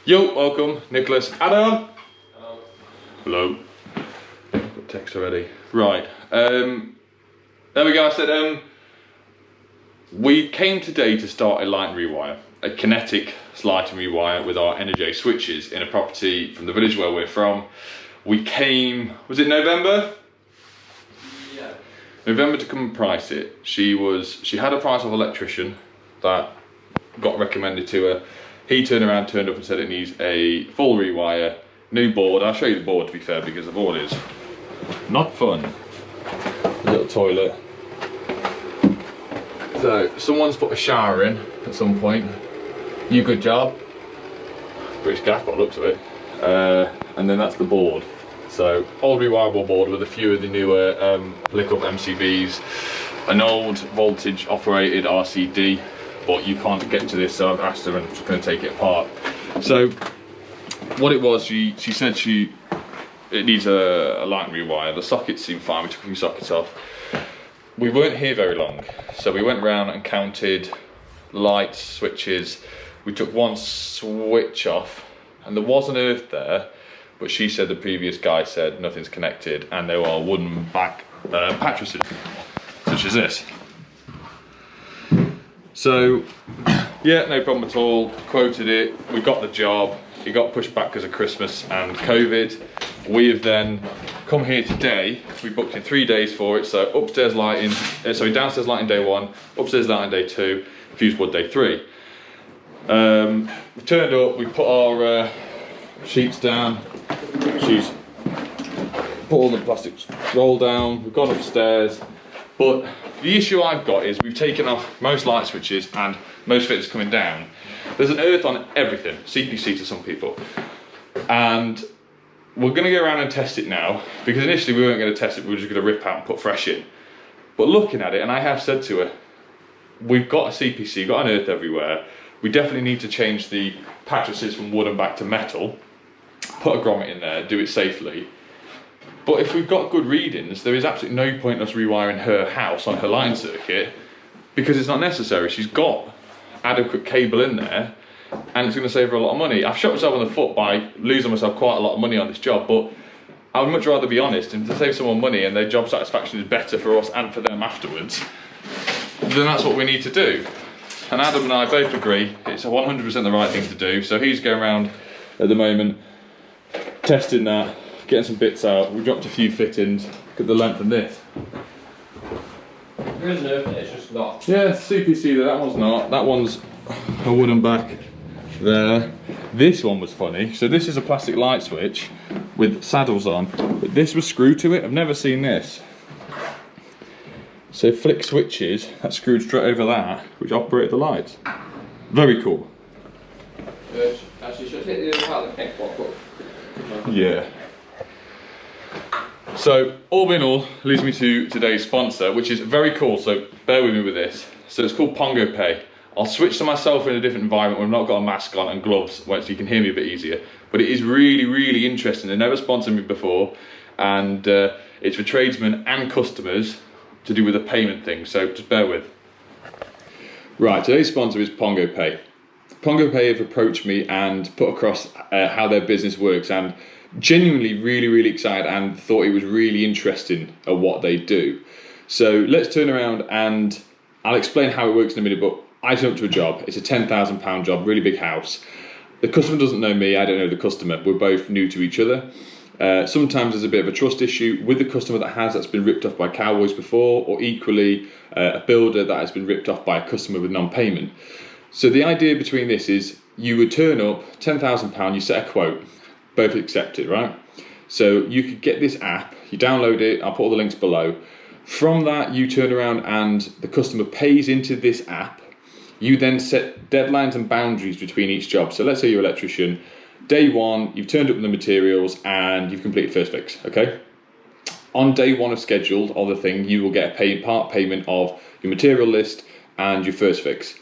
Yo, welcome, Nicholas, Adam. Hello. Got text already. Right. There we go. I said we came today to start a light rewire, a kinetic lighting rewire with our NJ switches in a property from the village where we're from. We came. Was it November? Yeah. November to come and price it. She had a price of Electrician that got recommended to her. He turned up and said it needs a full rewire, new board. I'll show you the board to be fair, because the board is not fun. A little toilet. So someone's put a shower in at some point. You good job. British Gas by the looks of it. And then that's the board. So old rewirable board with a few of the newer Flick-up MCBs, an old voltage operated RCD. But you can't get to this, so I've asked her and I'm just going to take it apart. So what it was, she said it needs a light rewire. The sockets seem fine. We took a few sockets off. We weren't here very long, so we went around and counted lights, switches. We took one switch off and there was an earth there, but she said the previous guy said nothing's connected and there are wooden back mattresses such as this. So, yeah, no problem at all. Quoted it, we got the job. It got pushed back because of Christmas and COVID. We have then come here today. We booked in 3 days for it. So upstairs lighting, downstairs lighting day 1, upstairs lighting day 2, fuse board day 3. We turned up, we put our sheets down. She's put all the plastic roll down. We've gone upstairs, but the issue I've got is we've taken off most light switches and most fitters coming down. There's an earth on everything, CPC to some people. And we're going to go around and test it now, because initially we weren't going to test it, we were just going to rip out and put fresh in. But looking at it, and I have said to her, we've got a CPC, got an earth everywhere. We definitely need to change the mattresses from wood and back to metal, put a grommet in there, do it safely. But if we've got good readings, there is absolutely no point in us rewiring her house on her line circuit, because it's not necessary. She's got adequate cable in there and it's going to save her a lot of money. I've shot myself in the foot by losing myself quite a lot of money on this job, but I would much rather be honest, and to save someone money and their job satisfaction is better for us and for them afterwards, then that's what we need to do. And Adam and I both agree it's 100% the right thing to do. So he's going around at the moment testing that, getting some bits out. We dropped a few fittings. Look at the length of this. There is an earth there, it's just not. Yeah, it's CPC there, that one's not. That one's a wooden back there. This one was funny. So this is a plastic light switch with saddles on, but this was screwed to it. I've never seen this. So flick switches, that's screwed straight over that, which operate the lights. Very cool. Actually, should I take the other part of the cake block up? Yeah. So, all in all, leads me to today's sponsor, which is very cool, so bear with me with this. So it's called Pongo Pay. I'll switch to myself in a different environment where I've not got a mask on and gloves, so you can hear me a bit easier. But it is really, really interesting. They never sponsored me before, and it's for tradesmen and customers to do with a payment thing, so just bear with. Right, today's sponsor is Pongo Pay. Pongo Pay have approached me and put across how their business works, and genuinely really excited and thought it was really interesting at what they do. So let's turn around and I'll explain how it works in a minute, but I turned up to a job. It's a £10,000 job, really big house. The customer doesn't know me, I don't know the customer. We're both new to each other. Sometimes there's a bit of a trust issue with the customer that's been ripped off by cowboys before, or equally a builder that has been ripped off by a customer with non-payment. So the idea between this is you would turn up, £10,000, you set a quote, both accepted, right? So you could get this app, you download it, I'll put all the links below. From that, you turn around and the customer pays into this app. You then set deadlines and boundaries between each job. So let's say you're an electrician, day 1, you've turned up with the materials and you've completed first fix, okay? On day 1 of scheduled of the thing, you will get a part payment of your material list and your first fix.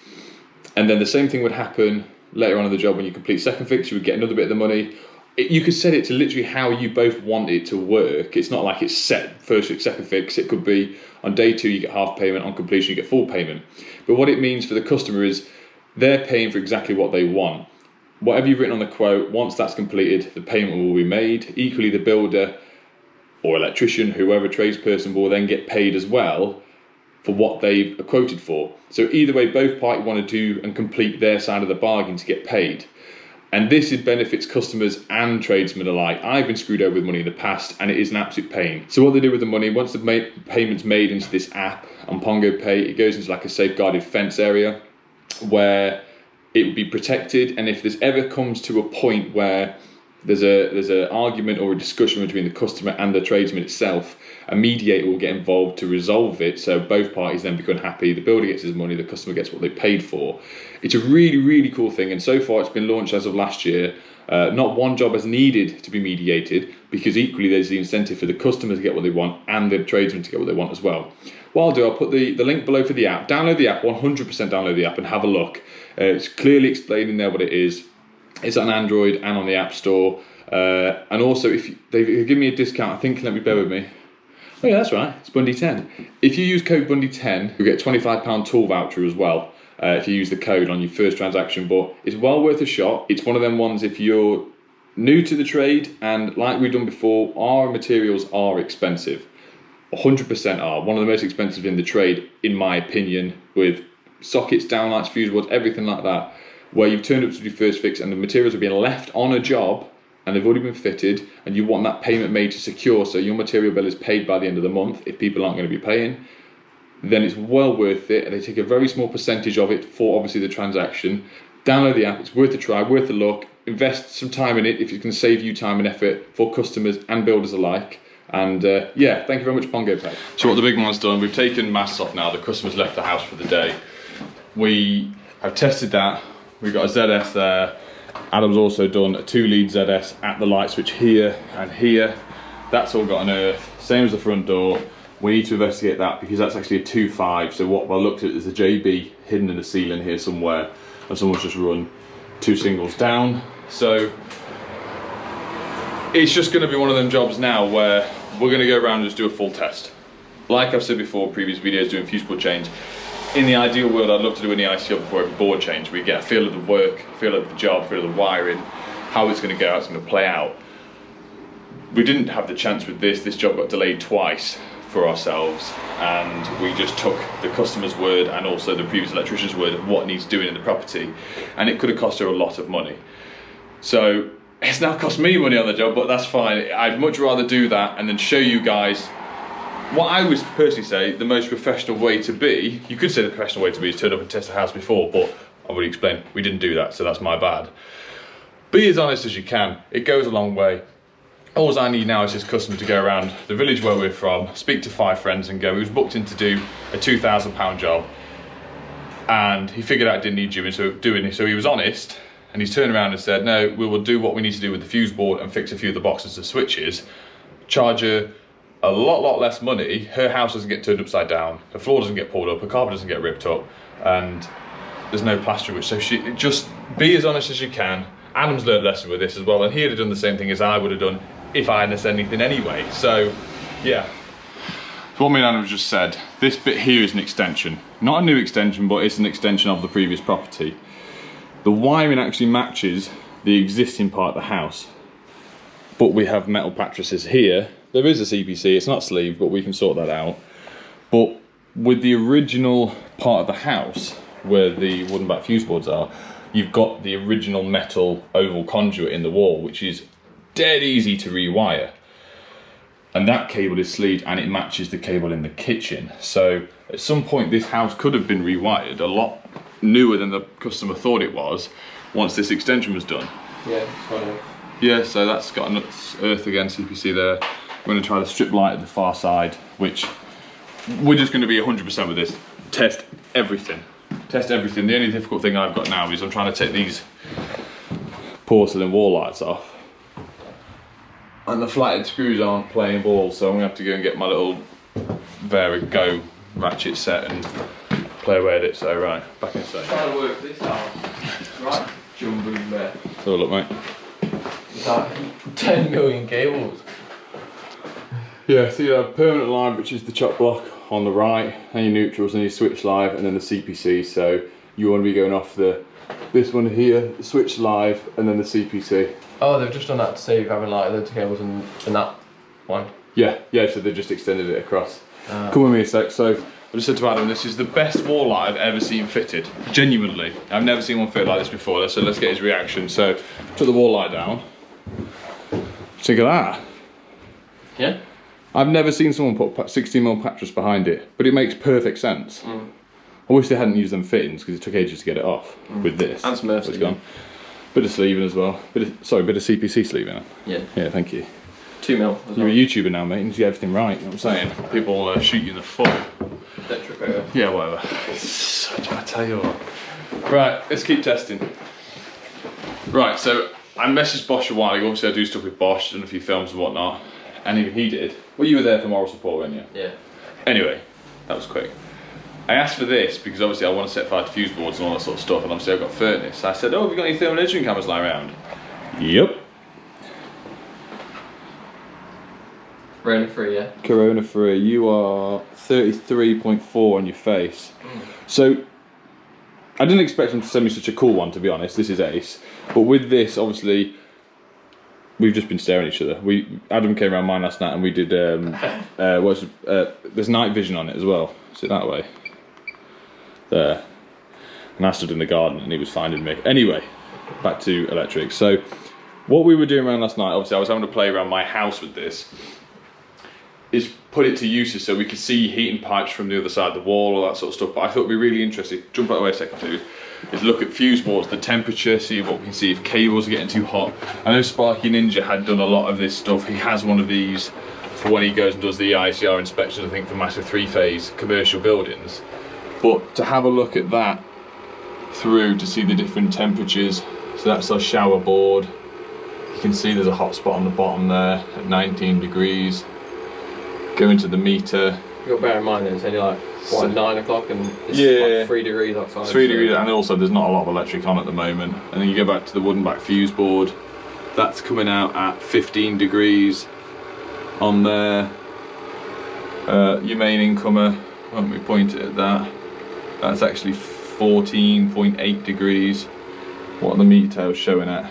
And then the same thing would happen later on in the job when you complete second fix, you would get another bit of the money. You could set it to literally how you both want it to work. It's not like it's set first fix, second fix. It could be on day 2 you get half payment, on completion you get full payment. But what it means for the customer is they're paying for exactly what they want. whatever you've written on the quote, once that's completed, the payment will be made. Equally, the builder or electrician, whoever tradesperson, will then get paid as well for what they've quoted for. So either way, both parties want to do and complete their side of the bargain to get paid. And this benefits customers and tradesmen alike. I've been screwed over with money in the past, and it is an absolute pain. So what they do with the money, once the payment's made into this app on Pongo Pay, it goes into like a safeguarded fence area where it will be protected. And if there's ever comes to a point where there's an argument or a discussion between the customer and the tradesman itself, a mediator will get involved to resolve it, so both parties then become happy. The builder gets his money, the customer gets what they paid for. It's a really, really cool thing, and so far it's been launched as of last year. Not one job has needed to be mediated, because equally there's the incentive for the customer to get what they want and the tradesman to get what they want as well. What I'll do, I'll put the link below for the app. Download the app, 100% download the app and have a look. It's clearly explaining there what it is. It's on Android and on the App Store. And also, if they give me a discount, I think, let me bear with me. Oh yeah, that's right, it's Bundy10. If you use code Bundy10, you'll get a £25 tool voucher as well, if you use the code on your first transaction. But it's well worth a shot. It's one of them ones, if you're new to the trade, and like we've done before, our materials are expensive. 100% are. One of the most expensive in the trade, in my opinion, with sockets, downlights, fuse boards, everything like that, where you've turned up to do first fix and the materials have been left on a job and they've already been fitted, and you want that payment made to secure, so your material bill is paid by the end of the month if people aren't going to be paying, then it's well worth it. And they take a very small percentage of it for obviously the transaction. Download the app, it's worth a try, worth a look. Invest some time in it if it's going to save you time and effort for customers and builders alike. And yeah, thank you very much, Pongo Pay. So what the big man's done, we've taken masks off now, the customer's left the house for the day. We have tested that, we've got a ZS there. Adam's also done a 2-lead ZS at the light switch here and here. That's all got an earth, same as the front door. We need to investigate that because that's actually a 2.5. So what I looked at is a JB hidden in the ceiling here somewhere, and someone's just run 2 singles down. So it's just going to be one of them jobs now where we're going to go around and just do a full test. Like I've said before, previous videos doing fuse board change. In the ideal world, I'd love to do an EICR before every board change. We get a feel of the work, feel of the job, feel of the wiring, how it's going to go, how it's going to play out. We didn't have the chance with this. This job got delayed twice for ourselves, and we just took the customer's word and also the previous electrician's word of what needs doing in the property, and it could have cost her a lot of money. So it's now cost me money on the job, but that's fine. I'd much rather do that and then show you guys what I would personally say the most professional way to be. You could say the professional way to be is turn up and test the house before, but I've already explained we didn't do that, so that's my bad. Be as honest as you can, it goes a long way. All I need now is this customer to go around the village where we're from, speak to 5 friends and go, he was booked in to do a £2,000 job, and he figured out it didn't need doing, so he was honest, and he's turned around and said, no, we will do what we need to do with the fuse board and fix a few of the boxes and switches, charge her a lot less money. Her house doesn't get turned upside down, her floor doesn't get pulled up, her carpet doesn't get ripped up, and there's no plastering. So she just be as honest as you can. Adam's learned a lesson with this as well, and he'd have done the same thing as I would have done if I hadn't said anything anyway. So yeah, so what me and Adam just said, this bit here is an extension, not a new extension, but it's an extension of the previous property. The wiring actually matches the existing part of the house, but we have metal mattresses here. There is a CPC, it's not sleeved, but we can sort that out. But with the original part of the house, where the wooden back fuse boards are, you've got the original metal oval conduit in the wall, which is dead easy to rewire. And that cable is sleeved and it matches the cable in the kitchen. So at some point this house could have been rewired a lot newer than the customer thought it was once this extension was done. Yeah, it's fine. Yeah, so that's got an earth again, CPC there. We're going to try the strip light at the far side, which we're just going to be 100% with this. Test everything. Test everything. The only difficult thing I've got now is I'm trying to take these porcelain wall lights off. And the flatted screws aren't playing ball, so I'm going to have to go and get my little Go ratchet set and play away at it. So right, back inside. Try to work this out. Right, jumbo there. So look, mate. It's like 10 million cables. Yeah, so you have permanent line, which is the chop block on the right, and your neutrals and your switch live, and then the CPC. So you want to be going off the this one here, switch live, and then the CPC. Oh, they've just done that to save having like loads of cables in that one. Yeah, so they've just extended it across. Come with me a sec. So I just said to Adam, this is the best wall light I've ever seen fitted. Genuinely, I've never seen one fit like this before. So let's get his reaction. So put the wall light down. Think of that. Yeah. I've never seen someone put 16mm pattress behind it, but it makes perfect sense. I wish they hadn't used them fittings because it took ages to get it off with this. And Smurfs. It's gone. Bit of sleeving as well. Bit of CPC sleeving. Yeah. Yeah, thank you. 2 mil. You're a YouTuber now, mate. You need to get everything right. You know what I'm saying? People shoot you in the foot. Yeah, whatever. I tell you what. Right, let's keep testing. Right, so I messaged Bosch a while ago. Obviously, I do stuff with Bosch and a few films and whatnot. And even he did. Well, you were there for moral support, weren't you? Yeah. Anyway, that was quick. I asked for this because obviously I want to set fire to fuse boards and all that sort of stuff, and obviously I've got furnace. I said, oh, have you got any thermal imaging cameras lying around? Yep. Corona free, yeah. Corona free. You are 33.4 on your face. So I didn't expect them to send me such a cool one, to be honest. This is ace. But with this, obviously, we've just been staring at each other. Adam came around mine last night and we did there's night vision on it as well. Is it that way? There. And I stood in the garden and he was finding me. Anyway, back to electric. So what we were doing around last night, obviously I was having to play around my house with this, is put it to uses so we could see heating pipes from the other side of the wall, all that sort of stuff. But I thought it'd be really interesting, jump out of the way a second too, is look at fuse boards, the temperature, see what we can see if cables are getting too hot. I know Sparky Ninja had done a lot of this stuff. He has one of these for when he goes and does the ICR inspections, I think, for massive 3-phase commercial buildings. But to have a look at that through to see the different temperatures, so that's our shower board. You can see there's a hot spot on the bottom there at 19 degrees. Go into the meter. You've got to bear in mind that it's only like, what, 9 o'clock and it's like 3 degrees outside. 3 degrees, and also there's not a lot of electric on at the moment. And then you go back to the wooden back fuse board. That's coming out at 15 degrees on there. Your main incomer, why don't we point it at that? That's actually 14.8 degrees. What are the meter tails showing at?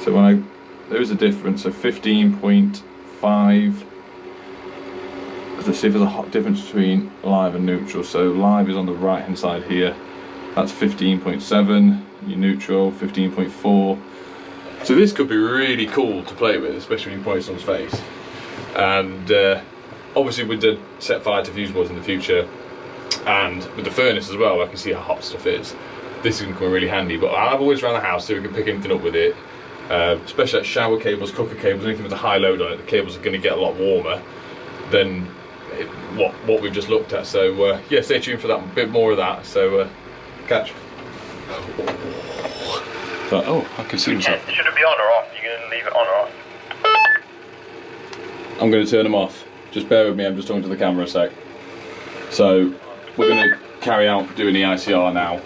So when there is a difference, so 15.5. Let's see if there's a hot difference between live and neutral. So live is on the right hand side here. That's 15.7. Your neutral, 15.4. So this could be really cool to play with, especially when you point it on its face. And obviously with the set fire to fuse boards in the future, and with the furnace as well, I can see how hot stuff is. This is going to come really handy. But I'll have always around the house so we can pick anything up with it. Especially like shower cables, cooker cables, anything with a high load on it, the cables are going to get a lot warmer than what we've just looked at. So yeah, stay tuned for that, a bit more of that. So catch. But, oh, I can see myself. Should it be on or off? You're going to leave it on or off? I'm going to turn them off. Just bear with me, I'm just talking to the camera a sec. So we're going to carry out doing the ICR now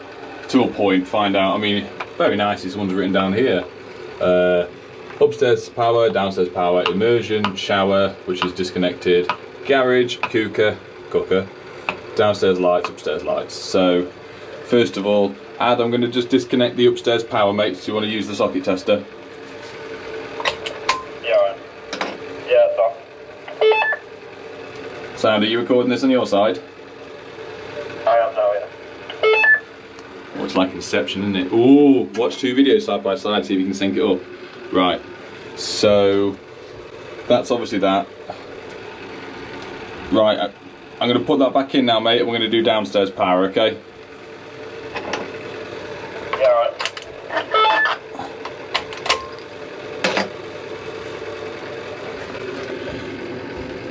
to a point, find out. I mean, very nice, this one's written down here. Upstairs power, downstairs power, immersion, shower, which is disconnected, garage, cooker, downstairs lights, upstairs lights. So first of all, I'm going to just disconnect the upstairs power, mates. Do you want to use the socket tester? Yeah, right. Yeah, it's off. Sound, are you recording this on your side? I am now, yeah. Oh, it's like Inception, isn't it? Ooh, watch 2 videos side by side, see if you can sync it up. Right, so that's obviously that. Right, I'm going to put that back in now, mate, and we're going to do downstairs power, okay? Yeah, right.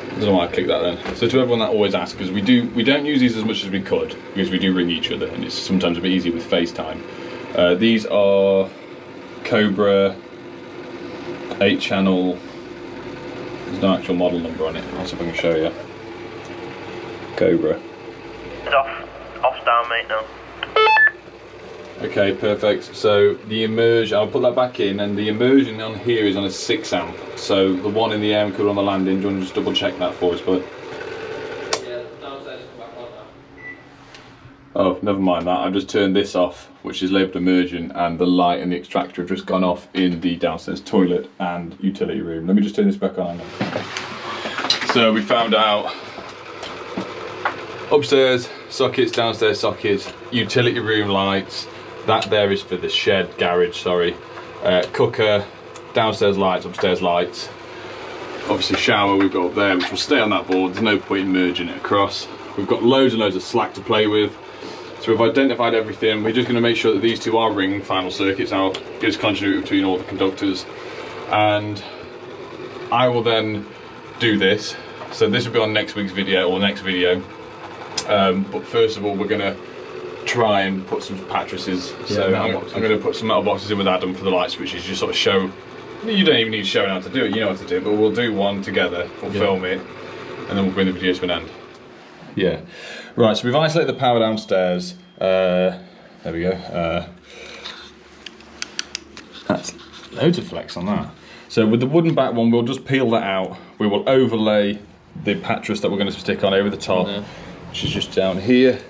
I don't know why I clicked that then. So to everyone that always asks, because we don't use these as much as we could, because we do ring each other, and it's sometimes a bit easier with FaceTime. These are Cobra 8-channel. There's no actual model number on it. I'll see if I can show you. Cobra. It's off. Off's down, mate, now. Okay, perfect. So the immersion, I'll put that back in, and the immersion on here is on a 6 amp. So the one in the air cooler on the landing, do you want to just double check that for us, bud? Yeah, downstairs come back on Oh, never mind that. I've just turned this off, which is labelled emergent, and the light and the extractor have just gone off in the downstairs toilet and utility room. Let me just turn this back on. So we found out upstairs sockets, downstairs sockets, utility room lights. That there is for the shed, garage, sorry. Cooker, downstairs lights, upstairs lights. Obviously shower we've got up there, which will stay on that board. There's no point in merging it across. We've got loads and loads of slack to play with. So we've identified everything. We're just going to make sure that these two are ring final circuits now. Gives continuity between all the conductors. And I will then do this. So this will be on next week's video or next video. But first of all, we're going to try and put some mattresses. So I'm going to put some metal boxes in with Adam for the light switches. Just sort of show. You don't even need to show how to do it. You know what to do. But we'll do one together. We'll film it, and then we'll bring the video to an end. Yeah. Right, so we've isolated the power downstairs. There we go. That's loads of flex on that. So with the wooden back one, we'll just peel that out. We will overlay the mattress that we're going to stick on over the top, which is just down here.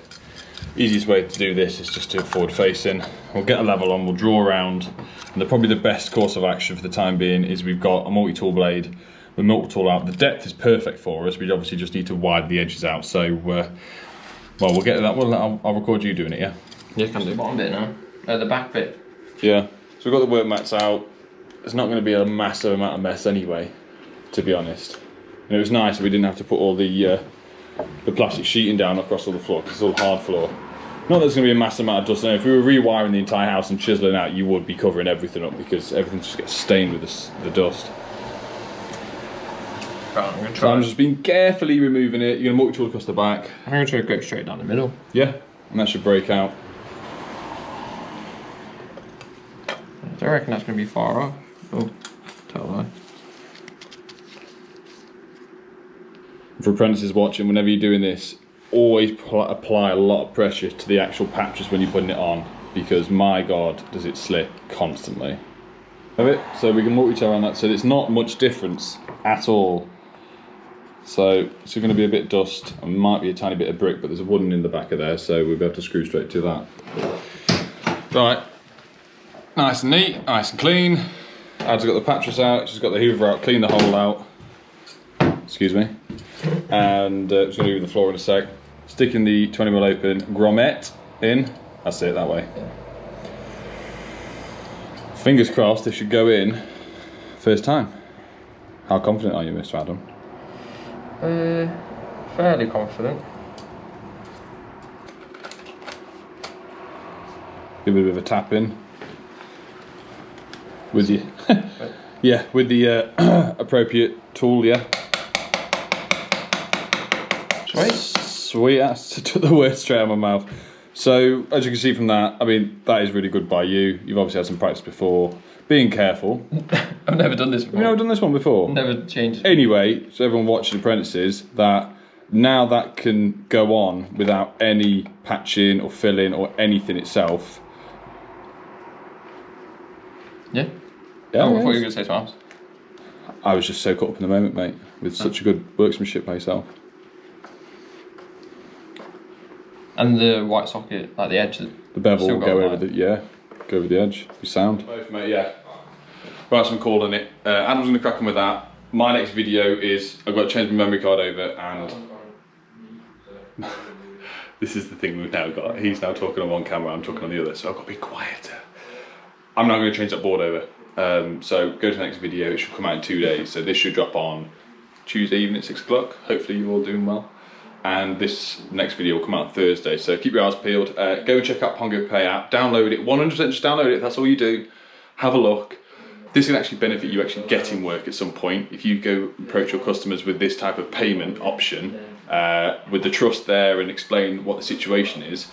Easiest way to do this is just to forward facing. We'll get a level on, we'll draw around, and probably the best course of action for the time being is we've got a multi-tool blade. The multi-tool out. The depth is perfect for us. We obviously just need to widen the edges out. So, well, we'll get to that. Well, I'll record you doing it. Yeah. Yeah, can do. The bottom bit now. The back bit. Yeah. So we've got the work mats out. It's not going to be a massive amount of mess anyway, to be honest. And it was nice that we didn't have to put all the plastic sheeting down across all the floor because it's all hard floor. Not that there's going to be a massive amount of dust. And if we were rewiring the entire house and chiseling out, you would be covering everything up because everything just gets stained with the dust. So I'm just been carefully removing it. You're going to multi-tool across the back. I'm going to try to go straight down the middle. Yeah, and that should break out. I don't reckon that's going to be far off. Oh, tell lie. For apprentices watching, whenever you're doing this, always apply a lot of pressure to the actual patches when you're putting it on, because my God, does it slip constantly. Have it? So we can multi-tool on that, so it's not much difference at all. So it's going to be a bit dust, and might be a tiny bit of brick, but there's a wooden in the back of there, so we'll be able to screw straight to that. Right, nice and neat, nice and clean. Ad's got the pattress out, she's got the hoover out, clean the hole out. Excuse me. And just going to do the floor in a sec. Sticking the 20mm open grommet in. That's it, that way. Fingers crossed this should go in first time. How confident are you, Mr. Adam? Fairly confident. Give it a bit of a tap in. With you. Yeah, with the appropriate tool, yeah. Sweet. Sweet, I took the word straight out of my mouth. So, as you can see from that, I mean, that is really good by you. You've obviously had some practice before. Being careful. I've never done this before. You've never done this one before? Never changed. Anyway, so everyone watching apprentices, that now that can go on without any patching or filling or anything itself. Yeah? Yeah, Oh, I thought you were going to say something else. I was just so caught up in the moment, mate, with such a good workmanship by yourself. And the white socket, like the edge. The bevel will go over go over the edge. Be sound. Both, mate, yeah. Right, so I'm calling it. Adam's going to crack on with that. My next video is I've got to change my memory card over, and this is the thing we've now got. He's now talking on one camera, I'm talking on the other, so I've got to be quieter. I'm now going to change that board over. So go to the next video. It should come out in 2 days. So this should drop on Tuesday evening at 6 o'clock. Hopefully you're all doing well. And this next video will come out on Thursday, so keep your eyes peeled. Go check out Pongo Pay app, download it, 100% just download it, that's all you do. Have a look. This can actually benefit you actually getting work at some point. If you go approach your customers with this type of payment option, with the trust there and explain what the situation is,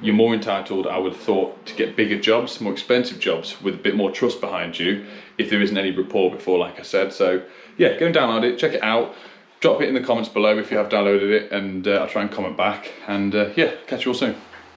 you're more entitled, I would have thought, to get bigger jobs, more expensive jobs with a bit more trust behind you if there isn't any rapport before, like I said. So yeah, go and download it, check it out. Drop it in the comments below if you have downloaded it, and I'll try and comment back. And yeah, catch you all soon.